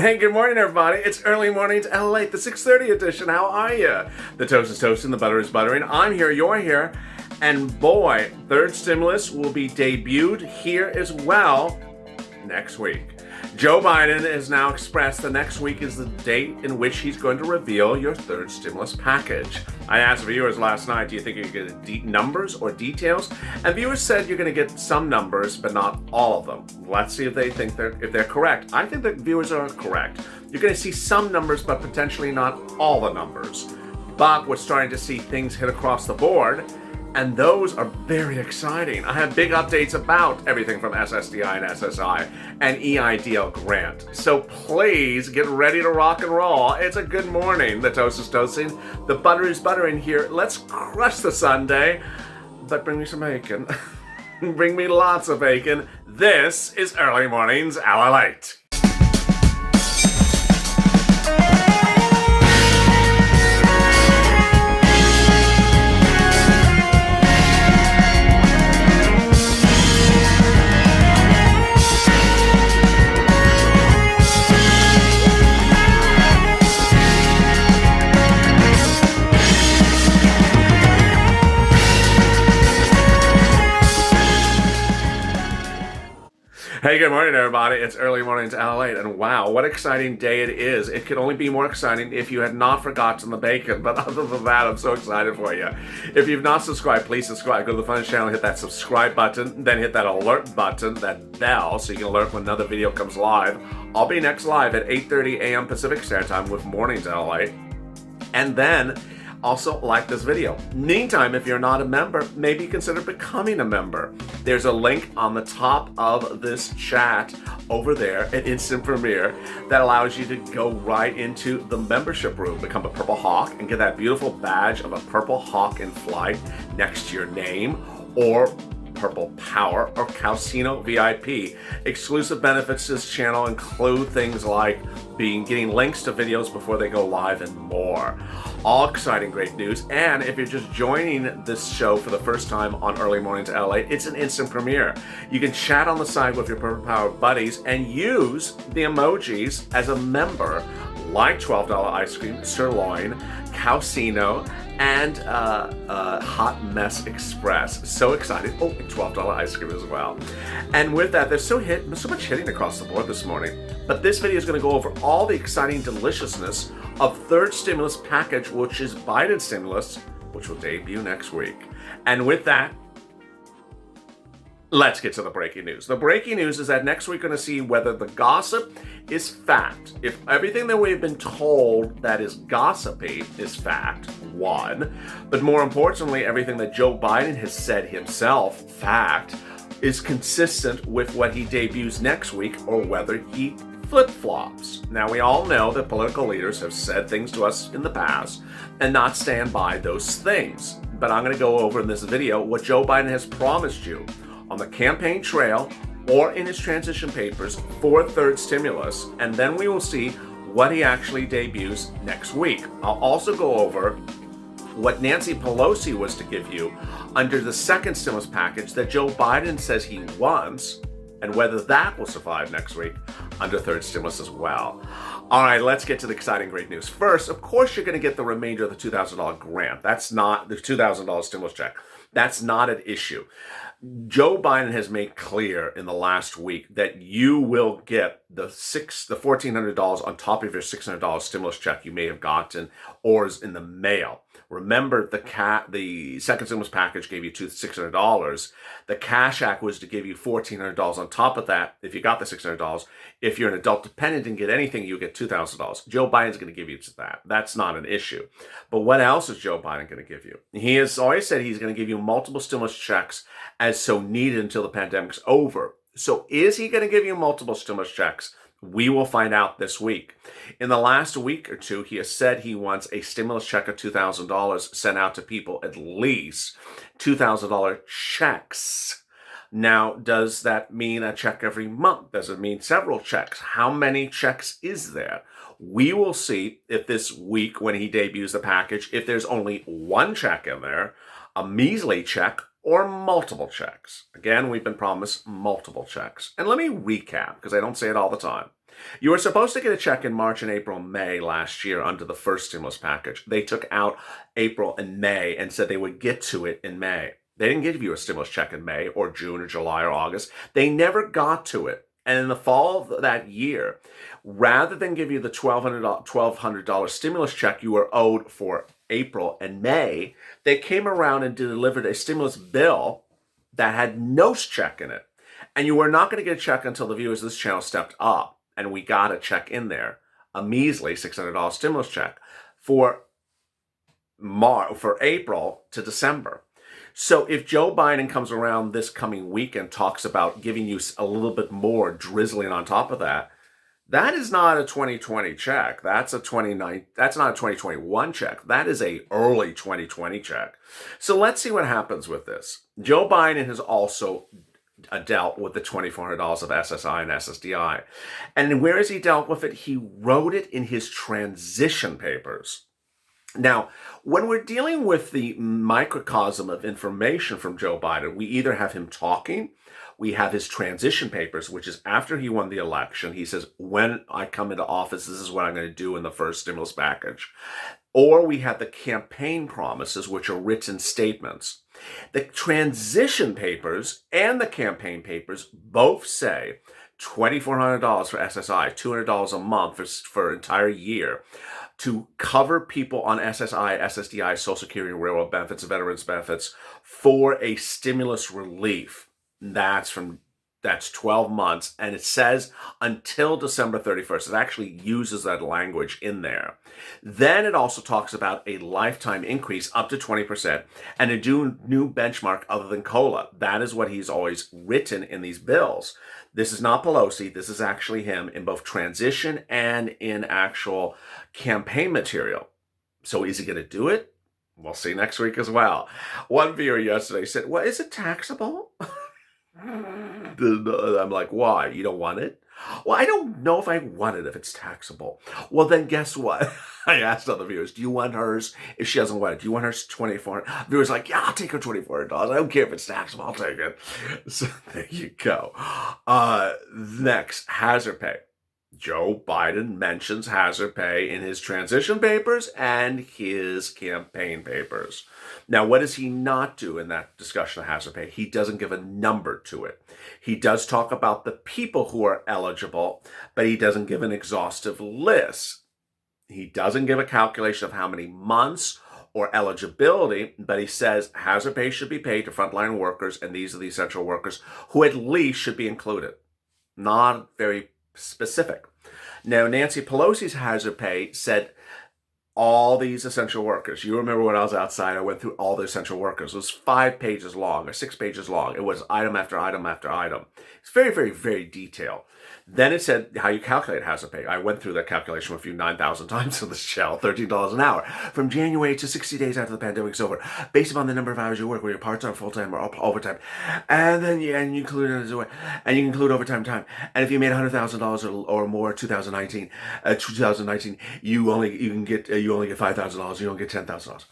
Hey, good morning, everybody. It's early mornings LA, the 6:30 edition. How are you? The toast is toasting, the butter is buttering. I'm here, you're here. And boy, third stimulus will be debuted here as well next week. Joe Biden has now expressed that next week is the date in which he's going to reveal your third stimulus package. I asked viewers last night, do you think you're going to get numbers or details? And viewers said you're going to get some numbers, but not all of them. Let's see if they think if they're correct. I think the viewers are correct. You're going to see some numbers, but potentially not all the numbers. But we're starting to see things hit across the board, and those are very exciting. I have big updates about everything from SSDI and SSI and EIDL grant. So please get ready to rock and roll. It's a good morning. The toast is toasting. The butter is buttering here. Let's crush the Sunday. But bring me some bacon. Bring me lots of bacon. This is Early Mornings LA8. Hey, good morning, everybody. It's Early Mornings LA8, and wow, what exciting day it is. It could only be more exciting if you had not forgotten the bacon, but other than that, I'm so excited for you. If you've not subscribed, please subscribe. Go to the Fun channel, hit that subscribe button, then hit that alert button, that bell, so you can alert when another video comes live. I'll be next live at 8:30 a.m. Pacific Standard Time with Mornings LA. And then also like this video. Meantime, if you're not a member, maybe consider becoming a member. There's a link on the top of this chat over there at Instant Premiere that allows you to go right into the membership room, become a Purple Hawk, and get that beautiful badge of a Purple Hawk in flight next to your name, or Purple Power or Calcino VIP. Exclusive benefits to this channel include things like getting links to videos before they go live and more. All exciting, great news. And if you're just joining this show for the first time on Early Mornings LA, it's an instant premiere. You can chat on the side with your Purple Power buddies and use the emojis as a member, like $12 ice cream, sirloin, Calcino, and Hot Mess Express. So excited. Oh, and $12 ice cream as well. And with that, there's so much hitting across the board this morning. But this video is going to go over all the exciting deliciousness of third stimulus package, which is Biden stimulus, which will debut next week. And with that, let's get to the breaking news. The breaking news is that next week we're going to see whether the gossip is fact. If everything that we've been told that is gossipy is fact, one. But more importantly, everything that Joe Biden has said himself, fact, is consistent with what he debuts next week, or whether he flip-flops. Now, we all know that political leaders have said things to us in the past and not stand by those things. But I'm going to go over in this video what Joe Biden has promised you on the campaign trail or in his transition papers for third stimulus, and then we will see what he actually debuts next week. I'll also go over what Nancy Pelosi was to give you under the second stimulus package that Joe Biden says he wants, and whether that will survive next week under third stimulus as well. All right, let's get to the exciting great news. First, of course, you're going to get the remainder of the $2,000 grant. That's not the $2,000 stimulus check. That's not an issue. Joe Biden has made clear in the last week that you will get the $1,400 on top of your $600 stimulus check you may have gotten or is in the mail. Remember, the second stimulus package gave you $600. The Cash Act was to give you $1,400 on top of that if you got the $600. If you're an adult dependent and get anything, you get $2,000. Joe Biden's going to give you that. That's not an issue. But what else is Joe Biden going to give you? He has always said he's going to give you multiple stimulus checks as so needed until the pandemic's over. So is he going to give you multiple stimulus checks? We will find out this week. In the last week or two, he has said he wants a stimulus check of $2,000 sent out to people, at least $2,000 checks. Now, does that mean a check every month? Does it mean several checks? How many checks is there? We will see if this week, when he debuts the package, if there's only one check in there, a measly check, or multiple checks. Again, we've been promised multiple checks. And let me recap, because I don't say it all the time. You were supposed to get a check in March and April and May last year under the first stimulus package. They took out April and May and said they would get to it in May. They didn't give you a stimulus check in May or June or July or August. They never got to it. And in the fall of that year, rather than give you the $1,200 stimulus check you were owed for April and May, they came around and delivered a stimulus bill that had no check in it. And you were not going to get a check until the viewers of this channel stepped up. And we got a check in there, a measly $600 stimulus check for April to December. So if Joe Biden comes around this coming week and talks about giving you a little bit more drizzling on top of that, that is not a 2020 check. That's not a 2021 check. That is a early 2020 check. So let's see what happens with this. Joe Biden has also dealt with the $2,400 of SSI and SSDI. And where has he dealt with it? He wrote it in his transition papers. Now, when we're dealing with the microcosm of information from Joe Biden, we either have him talking, we have his transition papers, which is after he won the election. He says, when I come into office, this is what I'm going to do in the first stimulus package. Or we have the campaign promises, which are written statements. The transition papers and the campaign papers both say $2,400 for SSI, $200 a month for an entire year, to cover people on SSI, SSDI, Social Security, railroad benefits, veterans benefits for a stimulus relief. That's 12 months, and it says until December 31st. It actually uses that language in there. Then it also talks about a lifetime increase up to 20% and a new benchmark other than COLA. That is what he's always written in these bills. This is not Pelosi. This is actually him in both transition and in actual campaign material. So is he going to do it? We'll see next week as well. One viewer yesterday said, well, is it taxable? I'm like, why? You don't want it? Well, I don't know if I want it if it's taxable. Well, then guess what? I asked other viewers, do you want hers if she doesn't want it? Do you want hers $2,400? Viewers like, yeah, I'll take her $2,400. I don't care if it's taxable. I'll take it. So there you go. Next, hazard pay. Joe Biden mentions hazard pay in his transition papers and his campaign papers. Now, what does he not do in that discussion of hazard pay? He doesn't give a number to it. He does talk about the people who are eligible, but he doesn't give an exhaustive list. He doesn't give a calculation of how many months or eligibility, but he says hazard pay should be paid to frontline workers, and these are the essential workers who at least should be included. Not very specific. Now, Nancy Pelosi's hazard pay said all these essential workers. You remember when I was outside, I went through all the essential workers. It was 5 pages long or 6 pages long. It was item after item after item. It's very, very, very detailed. Then it said how you calculate hazard pay. I went through that calculation with you 9,000 times on this channel, $13 an hour. From January to 60 days after the pandemic's over, based upon the number of hours you work, whether you're part-time, full-time, or overtime. And then you include overtime time. And if you made $100,000 or more 2019, you only get $5,000. You don't get $10,000.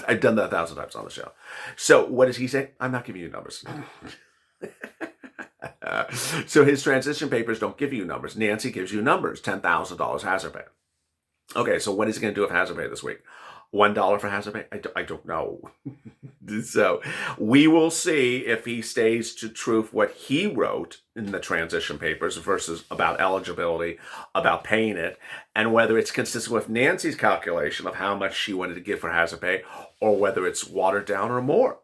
I've done that 1,000 times on the show. So what does he say? I'm not giving you numbers. So his transition papers don't give you numbers. Nancy gives you numbers, $10,000 hazard pay. Okay, so what is he going to do with hazard pay this week? $1 for hazard pay? I don't know. So we will see if he stays to truth what he wrote in the transition papers versus about eligibility, about paying it, and whether it's consistent with Nancy's calculation of how much she wanted to give for hazard pay, or whether it's watered down or more.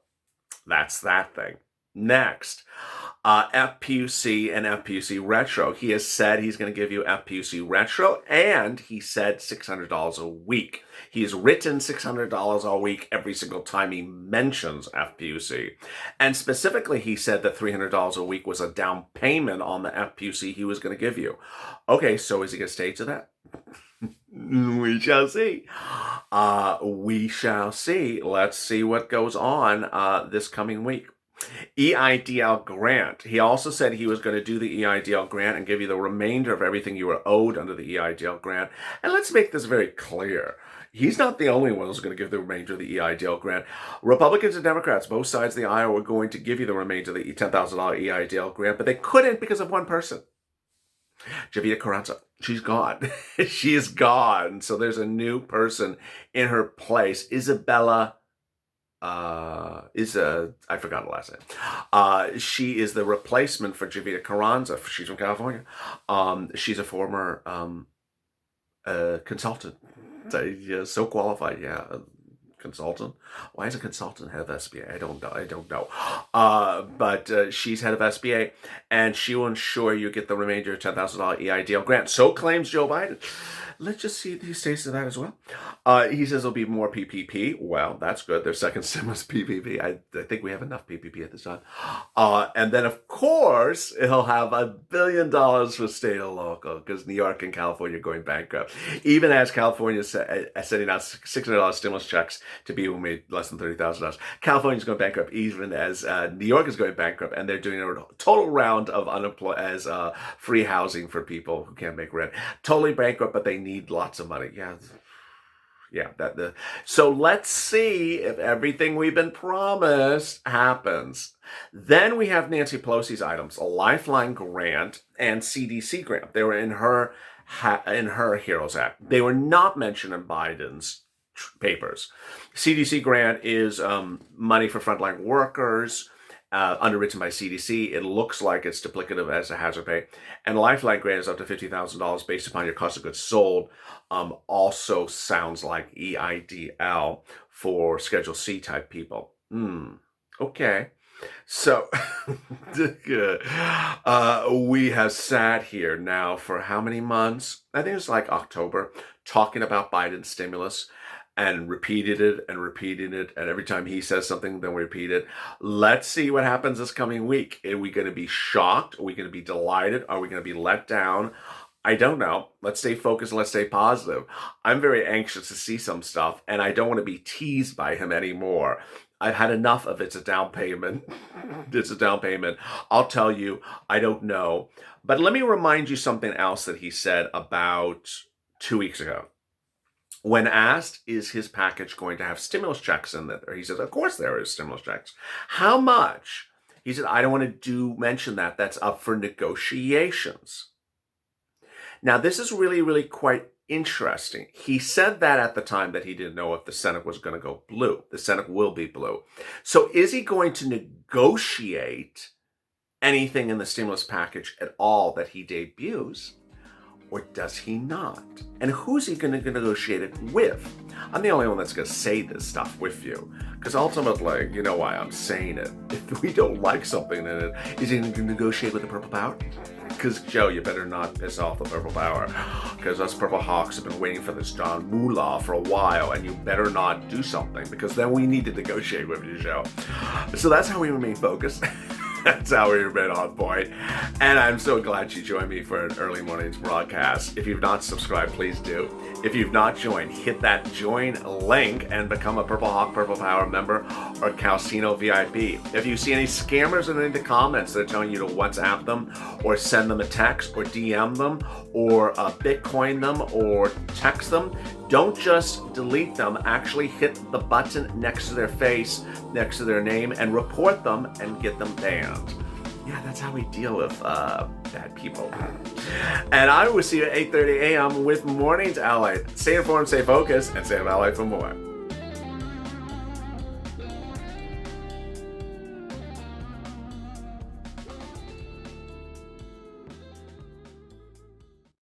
That's that thing. Next, FPUC and FPUC Retro. He has said he's going to give you FPUC Retro, and he said $600 a week. He's written $600 a week every single time he mentions FPUC. And specifically, he said that $300 a week was a down payment on the FPUC he was going to give you. Okay, so is he going to stay to that? We shall see. We shall see. Let's see what goes on this coming week. EIDL grant. He also said he was going to do the EIDL grant and give you the remainder of everything you were owed under the EIDL grant. And let's make this very clear. He's not the only one who's going to give the remainder of the EIDL grant. Republicans and Democrats, both sides of the aisle, were going to give you the remainder of the $10,000 EIDL grant, but they couldn't because of one person. Jovita Carranza, she's gone. She is gone. So there's a new person in her place. Isabella I forgot her last name. She is the replacement for Jovita Carranza. She's from California. She's a former consultant. So qualified, yeah. Consultant. Why is a consultant head of SBA? I don't know. But she's head of SBA, and she will ensure you get the remainder of $10,000 EIDL grant. So claims Joe Biden. Let's just see if he stays to that as well. He says there'll be more PPP. Well, that's good. Their second stimulus PPP. I think we have enough PPP at this time. And then, of course, he'll have $1 billion for state and local because New York and California are going bankrupt. Even as California is sending out $600 stimulus checks to people who made less than $30,000. California's going bankrupt even as New York is going bankrupt, and they're doing a total round of free housing for people who can't make rent. Totally bankrupt, but they need lots of money. So let's see if everything we've been promised happens. Then we have Nancy Pelosi's items: a Lifeline grant and CDC grant. They were in her HEROES Act. They were not mentioned in Biden's papers. CDC grant is money for frontline workers, underwritten by CDC. It looks like it's duplicative as a hazard pay. And Lifeline grant is up to $50,000 based upon your cost of goods sold. Also sounds like EIDL for Schedule C type people. Okay. So we have sat here now for how many months? I think it's like October, talking about Biden's stimulus, and repeated it and repeated it. And every time he says something, then we repeat it. Let's see what happens this coming week. Are we going to be shocked? Are we going to be delighted? Are we going to be let down? I don't know. Let's stay focused. Let's stay positive. I'm very anxious to see some stuff, and I don't want to be teased by him anymore. I've had enough of it's a down payment. It's a down payment. I'll tell you, I don't know. But let me remind you something else that he said about 2 weeks ago. When asked, is his package going to have stimulus checks in there? He says, of course there is stimulus checks. How much? He said, I don't want to mention that. That's up for negotiations. Now, this is really, really quite interesting. He said that at the time that he didn't know if the Senate was going to go blue. The Senate will be blue. So is he going to negotiate anything in the stimulus package at all that he debuts? Or does he not? And who's he going to negotiate it with? I'm the only one that's going to say this stuff with you. Because ultimately, you know why I'm saying it. If we don't like something in it, is he going to negotiate with the Purple Power? Because, Joe, you better not piss off the Purple Power. Because us Purple Hawks have been waiting for this John Moolah for a while, and you better not do something, because then we need to negotiate with you, Joe. So that's how we remain focused. That's how we remain on point. And I'm so glad you joined me for an early morning's broadcast. If you've not subscribed, please do. If you've not joined, hit that join link and become a Purple Hawk Purple Power member or Calcino VIP. If you see any scammers in the comments that are telling you to WhatsApp them or send them a text or DM them or Bitcoin them or text them, don't just delete them. Actually hit the button next to their face, next to their name, and report them and get them banned. Yeah, that's how we deal with bad people. And I will see you at 8:30 a.m. with Mornings Ally. Stay informed, stay focused, and stay Ally for more.